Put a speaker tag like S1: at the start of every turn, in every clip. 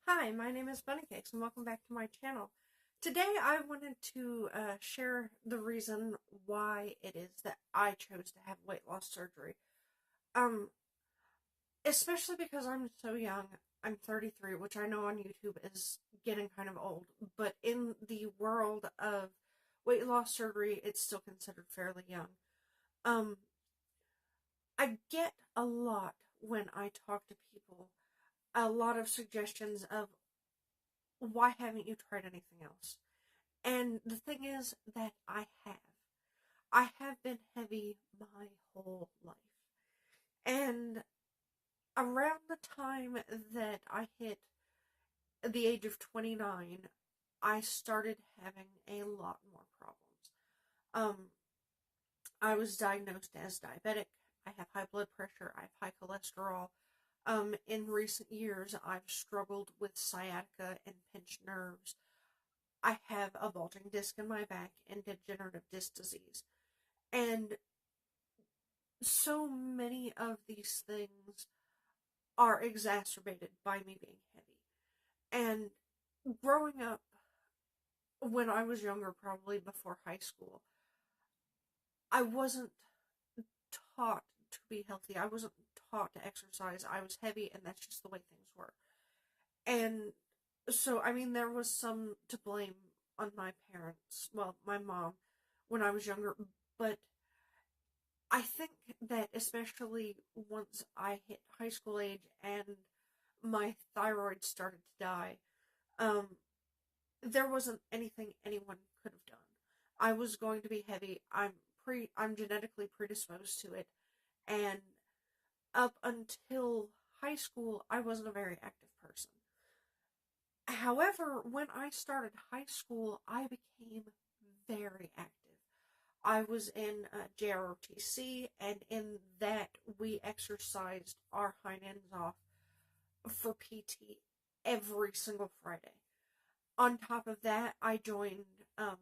S1: Hi, my name is Bunnycakes and welcome back to my channel. Today I wanted to share the reason why it is that I chose to have weight loss surgery. Um, Especially because I'm so young. I'm 33, which I know on YouTube is getting kind of old, but in the world of weight loss surgery, it's still considered fairly young. Um, I get a lot when I talk to people, a lot of suggestions of why haven't you tried anything else? And the thing is that I have. I have been heavy my whole life. And around the time that I hit the age of 29, I started having a lot more problems. Um, I was diagnosed as diabetic. I have high blood pressure. I have high cholesterol. In recent years, I've struggled with sciatica and pinched nerves. I have a bulging disc in my back and degenerative disc disease. And so many of these things are exacerbated by me being heavy. And growing up, when I was younger, probably before high school, I wasn't taught to be healthy. I wasn't taught to exercise. I was heavy, and that's just the way things were. And so, I mean, there was some to blame on my parents, well, my mom, when I was younger, but I think that especially once I hit high school age and my thyroid started to die, um, there wasn't anything anyone could have done. I was going to be heavy. I'm genetically predisposed to it, and up until high school, I wasn't a very active person. However, when I started high school, I became very active. I was in JROTC, and in that we exercised our hind ends off for PT every single Friday. On top of that, um,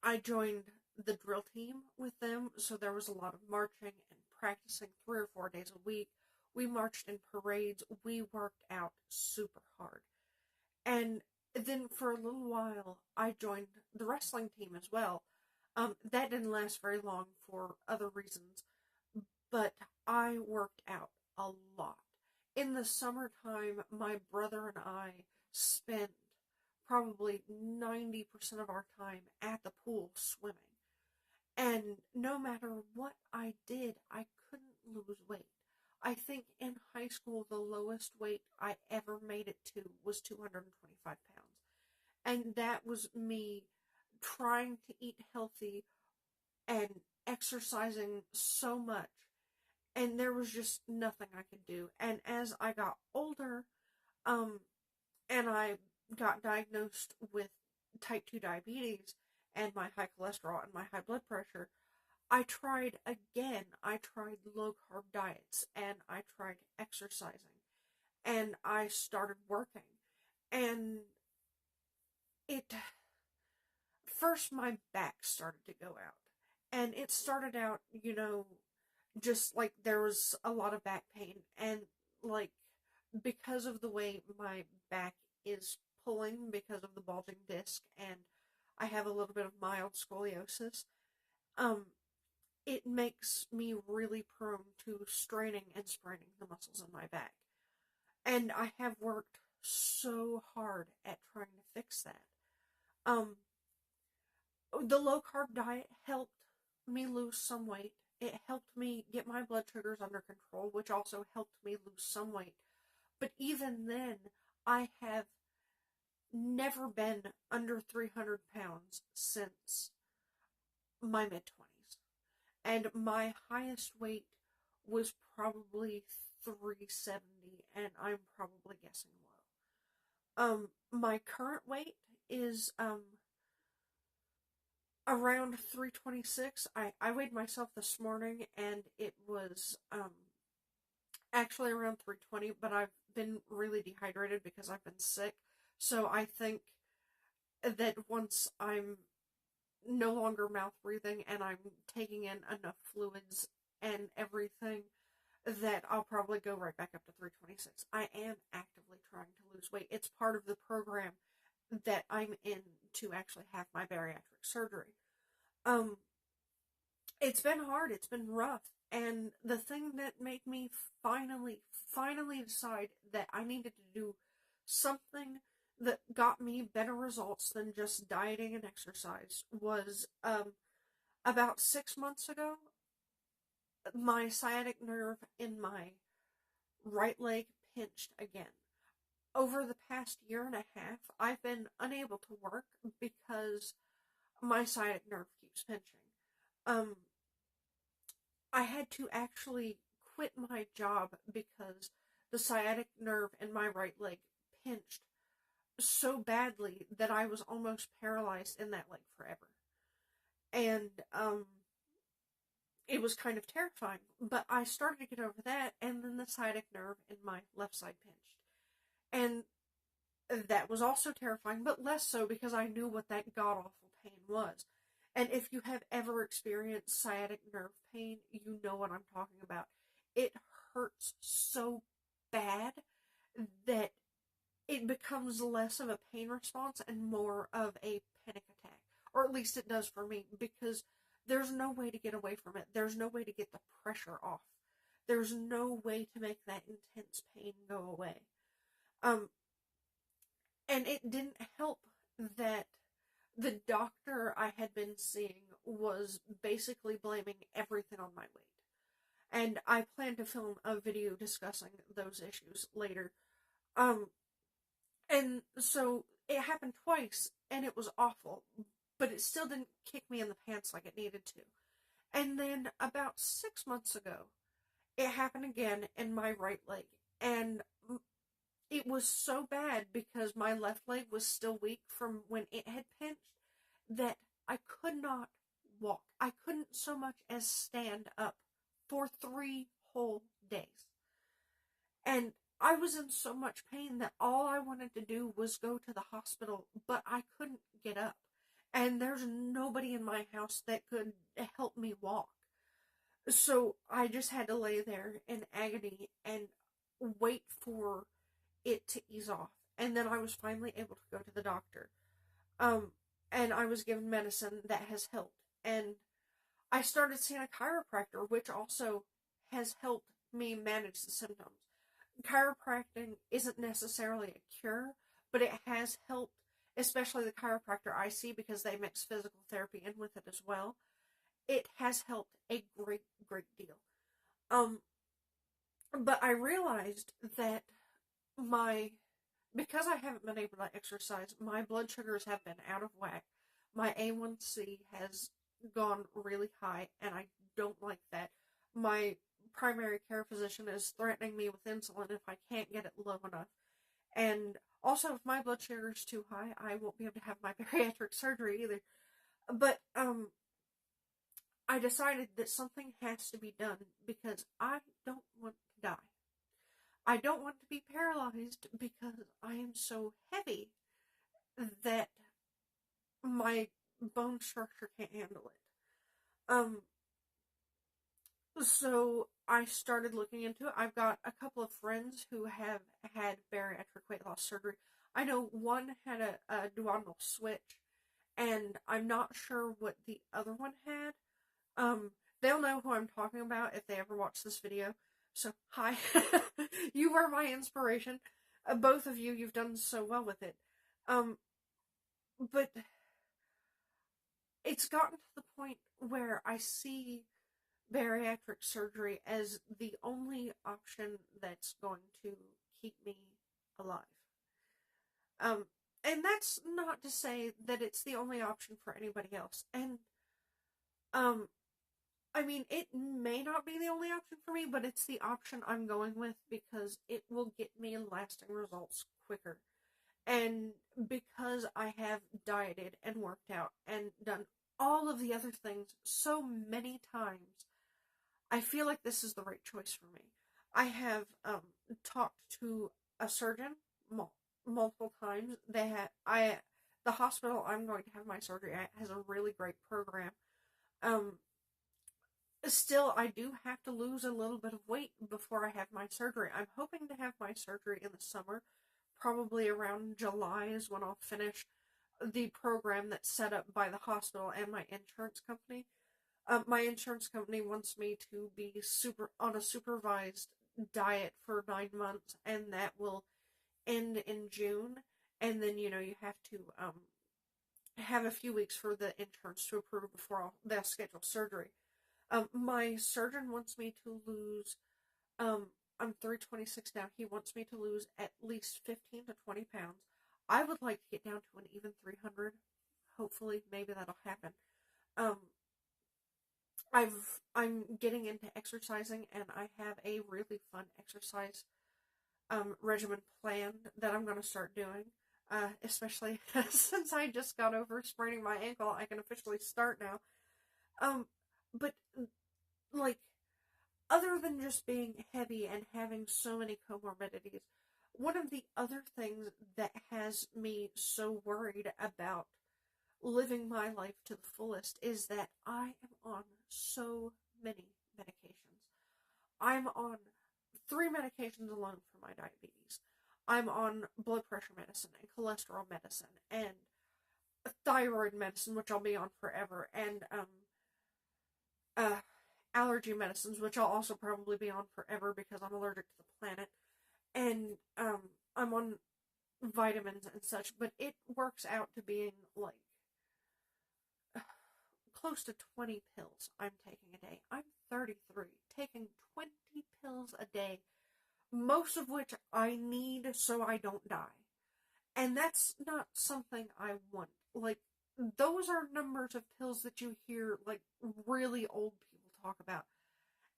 S1: I joined the drill team with them, so there was a lot of marching and practicing 3 or 4 days a week. We marched in parades. We worked out super hard. And then for a little while, I joined the wrestling team as well. That didn't last very long for other reasons, but I worked out a lot. In the summertime, my brother and I spent probably 90% of our time at the pool swimming. And no matter what I did, I couldn't lose weight. I think in high school, the lowest weight I ever made it to was 225 pounds. And that was me trying to eat healthy and exercising so much. And there was just nothing I could do. And as I got older, um, and I got diagnosed with type 2 diabetes and my high cholesterol and my high blood pressure, I tried again. I tried low carb diets and I tried exercising and I started working. And it first, my back started to go out. And it started out, just like there was a lot of back pain. And like, because of the way my back is pulling because of the bulging disc and I have a little bit of mild scoliosis, um, it makes me really prone to straining and spraining the muscles in my back. And I have worked so hard at trying to fix that. Um, the low carb diet helped me lose some weight. It helped me get my blood sugars under control, which also helped me lose some weight. But even then, I have never been under 300 pounds since my mid 20s. And my highest weight was probably 370, and I'm probably guessing low. My current weight is around 326. I weighed myself this morning and it was actually around 320, but I've been really dehydrated because I've been sick. So I think that once I'm no longer mouth breathing and I'm taking in enough fluids and everything, that I'll probably go right back up to 326. I am actively trying to lose weight. It's part of the program that I'm in to actually have my bariatric surgery. Um, it's been hard. It's been rough. And the thing that made me finally decide that I needed to do something that got me better results than just dieting and exercise was, about 6 months ago, my sciatic nerve in my right leg pinched again. Over the past year and a half, I've been unable to work because my sciatic nerve keeps pinching. Um, I had to actually quit my job because the sciatic nerve in my right leg pinched so badly that I was almost paralyzed in that leg forever. And it was kind of terrifying. But I started to get over that, and then the sciatic nerve in my left side pinched. And that was also terrifying, but less so because I knew what that god-awful pain was. And if you have ever experienced sciatic nerve pain, you know what I'm talking about. It hurts so bad that it becomes less of a pain response and more of a panic attack. Or at least it does for me, because there's no way to get away from it. There's no way to get the pressure off. There's no way to make that intense pain go away. And it didn't help that the doctor I had been seeing was basically blaming everything on my weight. And I plan to film a video discussing those issues later. And so it happened twice, and it was awful, but it still didn't kick me in the pants like it needed to. And then about 6 months ago, it happened again in my right leg, and it was so bad because my left leg was still weak from when it had pinched that I could not walk. I couldn't so much as stand up for 3 whole days. And I was in so much pain that all I wanted to do was go to the hospital, but I couldn't get up. And there's nobody in my house that could help me walk. So I just had to lay there in agony and wait for it to ease off. And then I was finally able to go to the doctor. And I was given medicine that has helped. And I started seeing a chiropractor, which also has helped me manage the symptoms. Chiropractic isn't necessarily a cure, but it has helped, especially the chiropractor I see, because they mix physical therapy in with it as well. It has helped a great, great deal. But I realized that because I haven't been able to exercise, my blood sugars have been out of whack. My A1C has gone really high, and I don't like that. My primary care physician is threatening me with insulin if I can't get it low enough. And also, if my blood sugar is too high, I won't be able to have my bariatric surgery either. But I decided that something has to be done because I don't want to die. I don't want to be paralyzed because I am so heavy that my bone structure can't handle it. So I started looking into it. I've got a couple of friends who have had bariatric weight loss surgery. I know one had a duodenal switch, and I'm not sure what the other one had. They'll know who I'm talking about if they ever watch this video. So, hi. You were my inspiration. Both of you, you've done so well with it. But it's gotten to the point where I see bariatric surgery as the only option that's going to keep me alive. And that's not to say that it's the only option for anybody else. And, I mean, it may not be the only option for me, but it's the option I'm going with because it will get me lasting results quicker. And because I have dieted and worked out and done all of the other things so many times, I feel like this is the right choice for me. I have talked to a surgeon multiple times. The hospital I'm going to have my surgery at has a really great program. still, I do have to lose a little bit of weight before I have my surgery. I'm hoping to have my surgery in the summer. Probably around July is when I'll finish the program that's set up by the hospital and my insurance company. My insurance company wants me to be on a supervised diet for 9 months, and that will end in June. And then, you have to have a few weeks for the insurance to approve before they'll schedule surgery. My surgeon wants me to lose, um, I'm 326 now. He wants me to lose at least 15 to 20 pounds. I would like to get down to an even 300. Hopefully, maybe that'll happen. Um, I'm getting into exercising, and I have a really fun exercise regimen planned that I'm going to start doing. Especially since I just got over spraining my ankle, I can officially start now. But like, other than just being heavy and having so many comorbidities, one of the other things that has me so worried about living my life to the fullest is that I am on so many medications. I'm on 3 medications alone for my diabetes. I'm on blood pressure medicine and cholesterol medicine and thyroid medicine, which I'll be on forever, and allergy medicines, which I'll also probably be on forever because I'm allergic to the planet. And I'm on vitamins and such, but it works out to being like close to 20 pills I'm taking a day. I'm 33, taking 20 pills a day, most of which I need so I don't die. And that's not something I want. Like, those are numbers of pills that you hear, like, really old people talk about.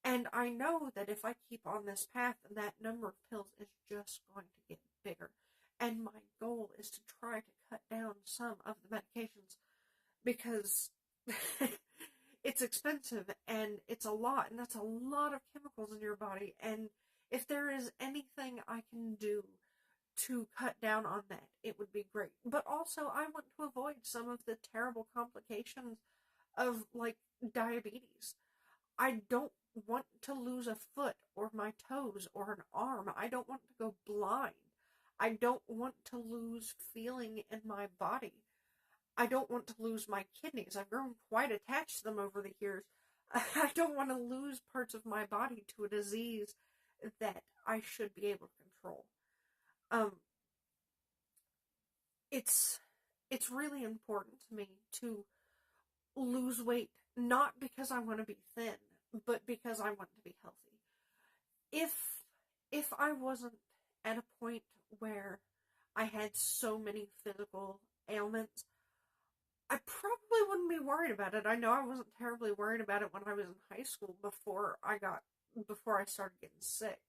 S1: And I know that if I keep on this path, that number of pills is just going to get bigger. And my goal is to try to cut down some of the medications because it's expensive and it's a lot, and that's a lot of chemicals in your body. And if there is anything I can do to cut down on that, it would be great. But also, I want to avoid some of the terrible complications of, like, diabetes. I don't want to lose a foot or my toes or an arm. I don't want to go blind. I don't want to lose feeling in my body. I don't want to lose my kidneys. I've grown quite attached to them over the years. I don't want to lose parts of my body to a disease that I should be able to control. It's really important to me to lose weight, not because I want to be thin, but because I want to be healthy. If I wasn't at a point where I had so many physical ailments, I probably wouldn't be worried about it. I know I wasn't terribly worried about it when I was in high school before I started getting sick.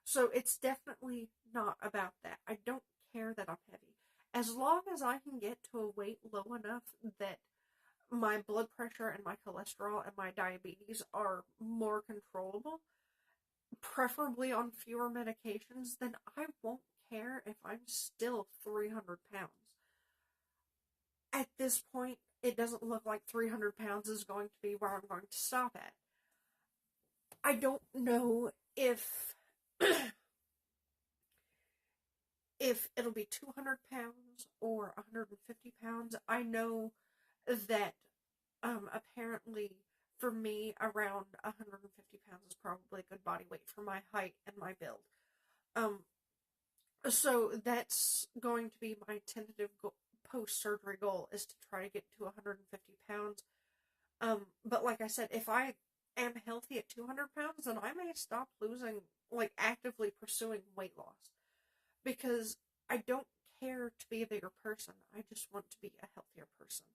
S1: So it's definitely not about that. I don't care that I'm heavy. As long as I can get to a weight low enough that my blood pressure and my cholesterol and my diabetes are more controllable, preferably on fewer medications, then I won't care if I'm still 300 pounds. At this point, it doesn't look like 300 pounds is going to be where I'm going to stop at. I don't know if if it'll be 200 pounds or 150 pounds. I know that apparently for me, around 150 pounds is probably a good body weight for my height and my build. So that's going to be my tentative post-surgery goal, is to try to get to 150 pounds. But like I said, if I am healthy at 200 pounds, then I may stop actively pursuing weight loss. Because I don't care to be a bigger person. I just want to be a healthier person.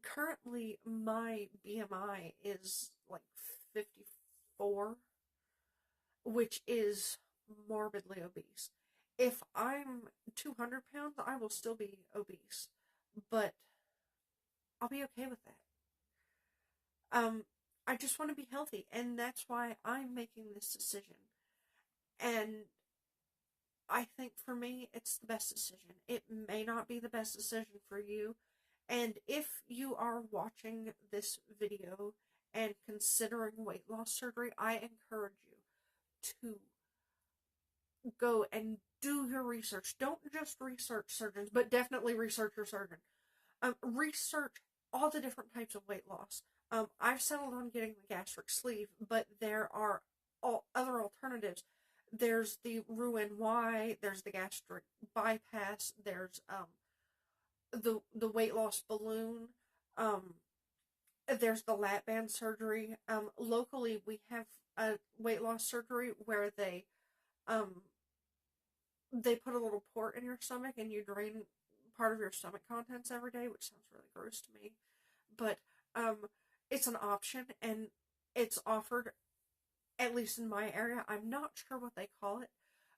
S1: Currently, my BMI is like 54, which is morbidly obese. If I'm 200 pounds, I will still be obese, but I'll be okay with that. I just want to be healthy, and that's why I'm making this decision. And I think for me, it's the best decision. It may not be the best decision for you. And if you are watching this video and considering weight loss surgery, I encourage you to go and do your research. Don't just research surgeons, but definitely research your surgeon. Research all the different types of weight loss. I've settled on getting the gastric sleeve, but there are other alternatives. There's the Roux-en-Y, there's the gastric bypass, there's the weight loss balloon, there's the lap band surgery. Locally, we have a weight loss surgery where they put a little port in your stomach and you drain part of your stomach contents every day, which sounds really gross to me. But it's an option, and it's offered, at least in my area. I'm not sure what they call it,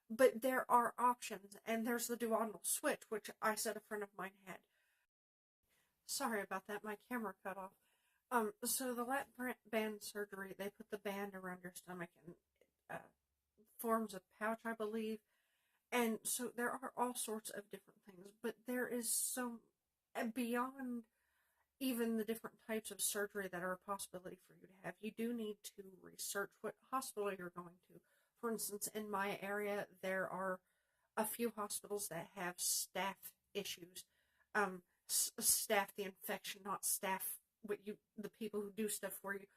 S1: but there are options, and there's the duodenal switch, which I said a friend of mine had. Sorry about that, my camera cut off. So the lap band surgery, they put the band around your stomach and it forms a pouch, I believe. And so there are all sorts of different things, but there is some, beyond even the different types of surgery that are a possibility for you to have, you do need to research what hospital you're going to. For instance, in my area, there are a few hospitals that have staff issues. Staff the infection, not staff the people who do stuff for you.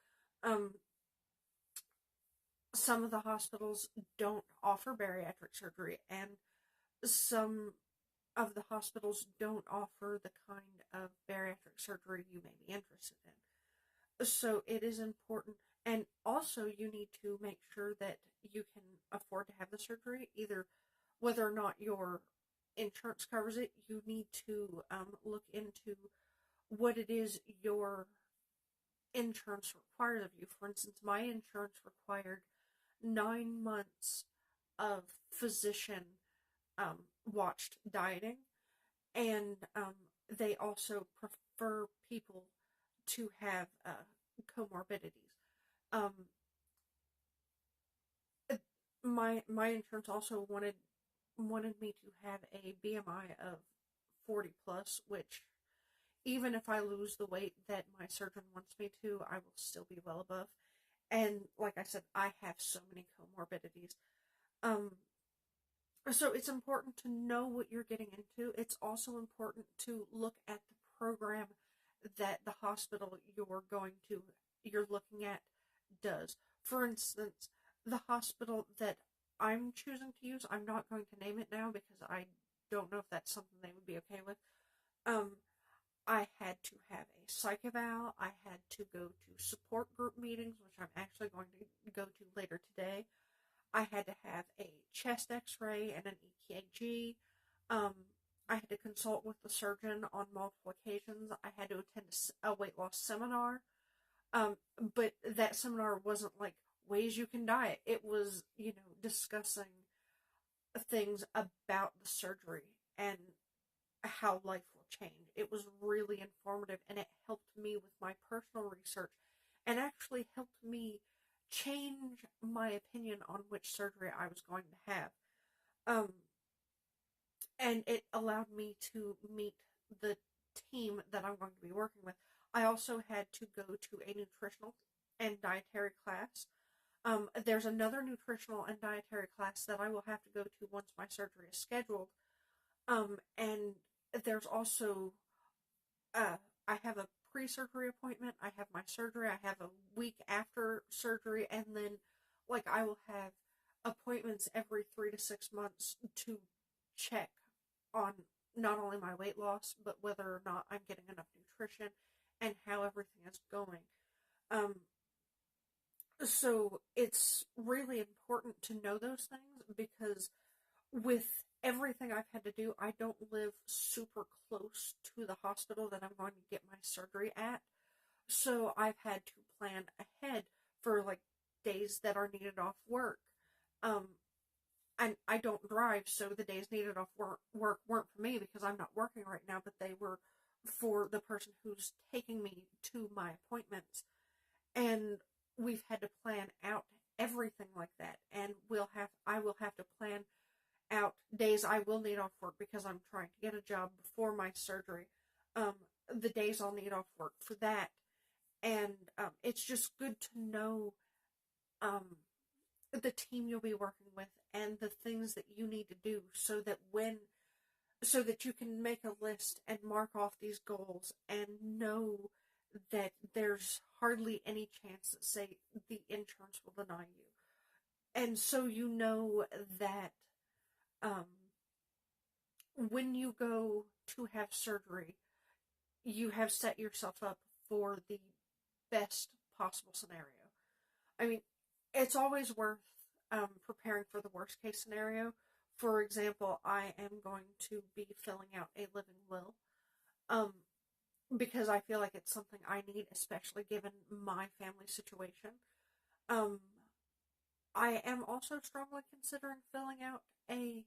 S1: Some of the hospitals don't offer bariatric surgery, and some of the hospitals don't offer the kind of bariatric surgery you may be interested in. So it is important, and also you need to make sure that you can afford to have the surgery, either whether or not your insurance covers it. You need to look into what it is your insurance requires of you. For instance, my insurance required 9 months of physician watched dieting, and they also prefer people to have comorbidities. My insurance also wanted me to have a BMI of 40 plus, which even if I lose the weight that my surgeon wants me to, I will still be well above. And like I said, I have so many comorbidities. So it's important to know what you're getting into. It's also important to look at the program that the hospital you're looking at does. For instance, the hospital that I'm choosing to use, I'm not going to name it now because I don't know if that's something they would be okay with. I had to have a psych eval. I had to go to support group meetings, which I'm actually going to go to later today. I had to have a chest x-ray and an EKG. I had to consult with the surgeon on multiple occasions. I had to attend a weight loss seminar. But that seminar wasn't like ways you can diet. It was, discussing things about the surgery and how life will change. It was really informative, and it helped me with my personal research and actually helped me change my opinion on which surgery I was going to have. And it allowed me to meet the team that I'm going to be working with. I also had to go to a nutritional and dietary class. There's another nutritional and dietary class that I will have to go to once my surgery is scheduled. And there's also, I have a pre-surgery appointment, I have my surgery, I have a week after surgery, and then, I will have appointments every 3 to 6 months to check on not only my weight loss, but whether or not I'm getting enough nutrition and how everything is going. So it's really important to know those things, because with everything I've had to do, I don't live super close to the hospital that I'm going to get my surgery at. So I've had to plan ahead for days that are needed off work. And I don't drive, so the days needed off work weren't for me because I'm not working right now, but they were for the person who's taking me to my appointments. And we've had to plan out everything like that. And I will have to plan out days I will need off work because I'm trying to get a job before my surgery. The days I'll need off work for that, and it's just good to know the team you'll be working with and the things that you need to do so that you can make a list and mark off these goals and know that there's hardly any chance that, say, the interns will deny you. And so you know that um, when you go to have surgery, you have set yourself up for the best possible scenario. I mean, it's always worth preparing for the worst case scenario. For example, I am going to be filling out a living will because I feel like it's something I need, especially given my family situation. Um, I am also strongly considering filling out a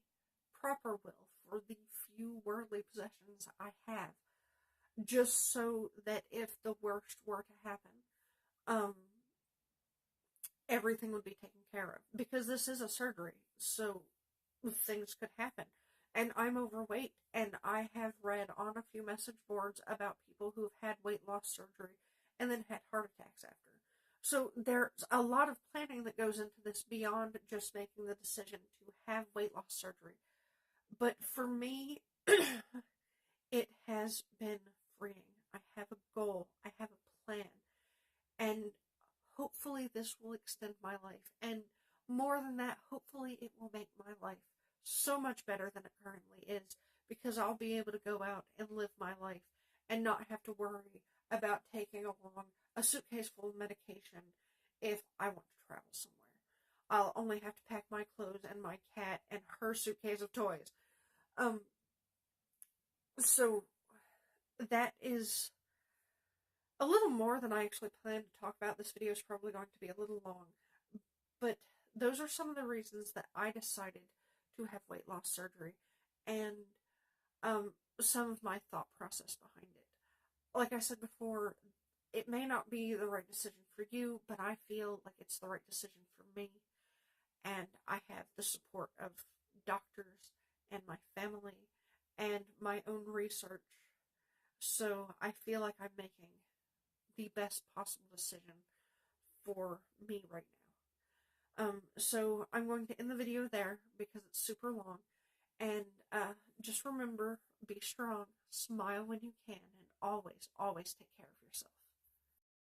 S1: proper will for the few worldly possessions I have, just so that if the worst were to happen, um, everything would be taken care of. Because this is a surgery, so things could happen. And I'm overweight, and I have read on a few message boards about people who've had weight loss surgery and then had heart attacks after. So there's a lot of planning that goes into this beyond just making the decision to have weight loss surgery. But for me, it has been freeing. I have a goal. I have a plan. And hopefully this will extend my life. And more than that, hopefully it will make my life so much better than it currently is, because I'll be able to go out and live my life and not have to worry about taking along a suitcase full of medication if I want to travel somewhere. I'll only have to pack my clothes and my cat and her suitcase of toys. So that is a little more than I actually planned to talk about. This video is probably going to be a little long, but those are some of the reasons that I decided to have weight loss surgery, and some of my thought process behind it. Like I said before, it may not be the right decision for you, but I feel like it's the right decision for me, and I have the support of doctors and my family and my own research, so I feel like I'm making the best possible decision for me right now. So I'm going to end the video there because it's super long, and just remember, be strong, smile when you can, and always, always take care of